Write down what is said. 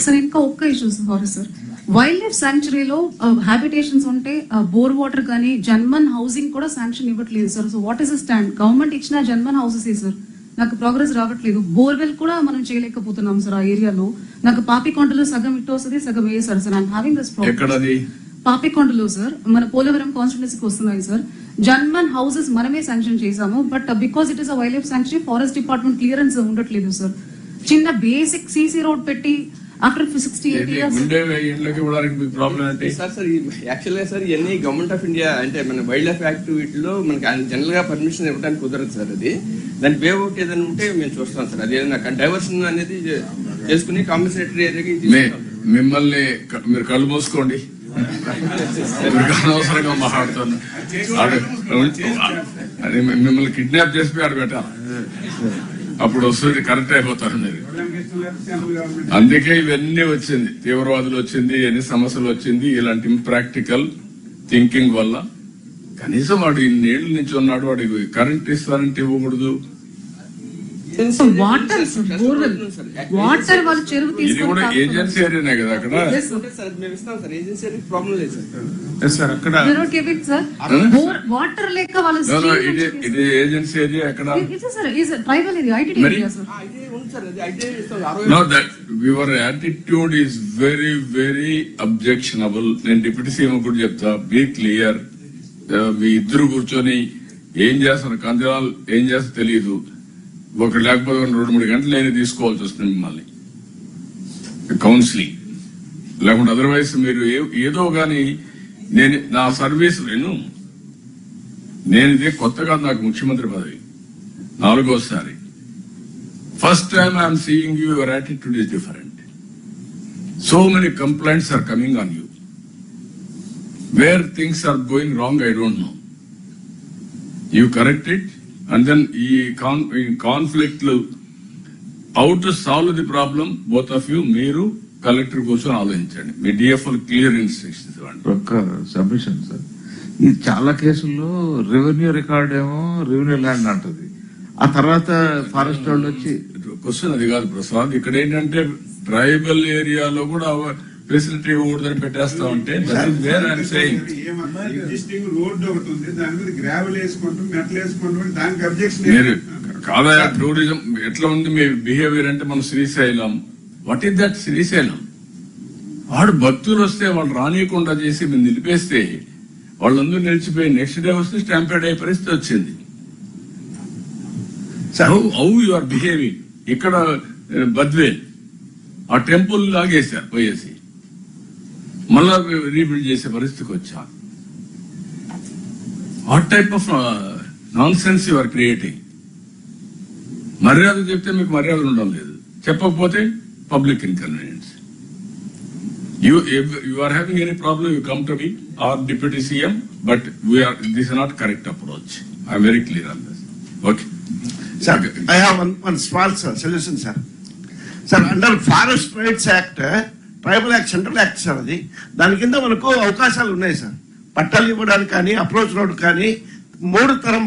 Sir ఇంకా ఒక్క issue sir, wild life శాంక్చురీలో హ్యాబిటేషన్స్ ఉంటే బోర్ వాటర్ కానీ జన్మన్ హౌసింగ్ కూడా శాంక్షన్ ఇవ్వట్లేదు sir. So what is the stand? Government ఇచ్చిన జన్మన్ హౌసెస్ సార్, నాకు ప్రోగ్రెస్ రావట్లేదు. బోర్వెల్ కూడా మనం చేయలేకపోతున్నాం సార్ ఆ ఏరియాలో. నాకు పాపికొండలో సగం ఇటు వస్తుంది, సగం వేసారు sir. I'm having this problem. పాపికొండలో సార్, మన పోలవరం కాన్స్టిట్యున్సీకి వస్తున్నాయి సార్. జన్మన్ హౌసెస్ మనమే శాంక్షన్ చేసాము, but because it is a wild life sanctuary forest department clearance ఉండట్లేదు సార్. చిన్న బేసిక్ సీసీ రోడ్ పెట్టి ఆఫ్టర్ 68 years యాక్చువల్గా సార్ ఇవన్నీ గవర్నమెంట్ ఆఫ్ ఇండియా అంటే మన వైల్డ్ లైఫ్ యాక్ట్ వీటిలో మనకి జనరల్ గా పర్మిషన్ ఇవ్వడానికి కుదరదు సార్. అది దాని వే అవుట్ ఏదైనా ఉంటే మేము చూస్తాం సార్. అది ఏదైనా డైవర్షన్ అనేది చేసుకుని కాంపెన్సేటరీ ఏరియాకి మిమ్మల్ని మీరు కళ్ళు మూసుకోండి, అనవసరంగా మాట్లాడుతున్నా. మిమ్మల్ని కిడ్నాప్ చేసి ఆడ పెట్టాలి, అప్పుడు వస్తుంది, కరెక్ట్ అయిపోతారు మీరు. అందుకే ఇవన్నీ వచ్చింది, తీవ్రవాదులు వచ్చింది, ఎన్ని సమస్యలు వచ్చింది, ఇలాంటి ఇంప్రాక్టికల్ థింకింగ్ వల్ల. కనీసం వాడు ఇన్నేళ్ల నుంచి ఉన్నాడు, వాడికి కరెంట్ ఇస్తారంటే ఇవ్వకూడదు. వాటర్ వాటర్ వాళ్ళు చెరువు ఇది కూడా ఏజెన్సీ ఏరియానే కదా అక్కడ. వాటర్ లేక వాళ్ళు ఇది ఏజెన్సీ ఏరియా ఎక్కడ? Tribal area, IT area sir. No, that your attitude is very, very objectionable. నేను డిప్యూటీ సీఎం కూడా చెప్తా, బీ క్లియర్. మీ ఇద్దరు కూర్చొని ఏం చేస్తారు, కందిరాలు ఏం చేస్తా తెలియదు. ఒకటి లేకపోతే 2-3 గంటలు నేను తీసుకోవాల్సి వస్తుంది మిమ్మల్ని కౌన్సిలింగ్, లేకుంటే అదర్వైజ్ మీరు ఏదో గాని. నేను నా సర్వీస్ నేను ఇదే కొత్తగా, నాకు ముఖ్యమంత్రి పదవి 4వ సారి. First time I am seeing you, your attitude is different. So many complaints are coming on you. Where things are going wrong, I don't know. You correct it, and then in conflict, how to solve the problem, both of you, మీరు collector కోసం ఆలోచించండి. మీ DFO clear instructions ఇవ్వండి. ఒక submission sir, ఈ చాలా కేసుల్లో revenue record ఏమో revenue land అంటది, ఆ తర్వాత ఫారెస్ట్ వాళ్ళు వచ్చి. క్వశ్చన్ అది కాదు ప్రసాద్, ఇక్కడ ఏంటంటే ట్రైబల్ ఏరియాలో కూడా ఫెసిలిటీ ఇవ్వకూడదని పెట్టేస్తా ఉంటే మీరు కాదా. టూరిజం ఎట్లా ఉంది మీ బిహేవియర్ అంటే, మన Srisailam, what is that Srisailam? వాడు భక్తులు వస్తే వాళ్ళు రానియకుండా చేసి మీరు నిలిపేస్తే వాళ్ళందరూ నిలిచిపోయి నెక్స్ట్ డే వస్తే స్టాంపేడ్ అయ్యే పరిస్థితి వచ్చింది. How you are behaving. ఇక్కడ బద్వేల్ ఆ టెంపుల్ లాగేశారు పోయేసి, మళ్ళా రీబిల్డ్ చేసే పరిస్థితికి వచ్చా. What type of nonsense you are creating. మర్యాద చెప్తే మీకు మర్యాద ఉండడం లేదు, చెప్పకపోతే public inconvenience. You are having any problem, you come to me or Deputy CM, but this is not correct approach. I am very clear on this. Okay. Sir, I have one small solution, sir. Sir, under Forest Rights Act, Tribal Act, Central Act, sir, దాని కింద మనకు అవకాశాలు ఉన్నాయి sir. పట్టాలు ఇవ్వడానికి కానీ, approach road కానీ 3 తరం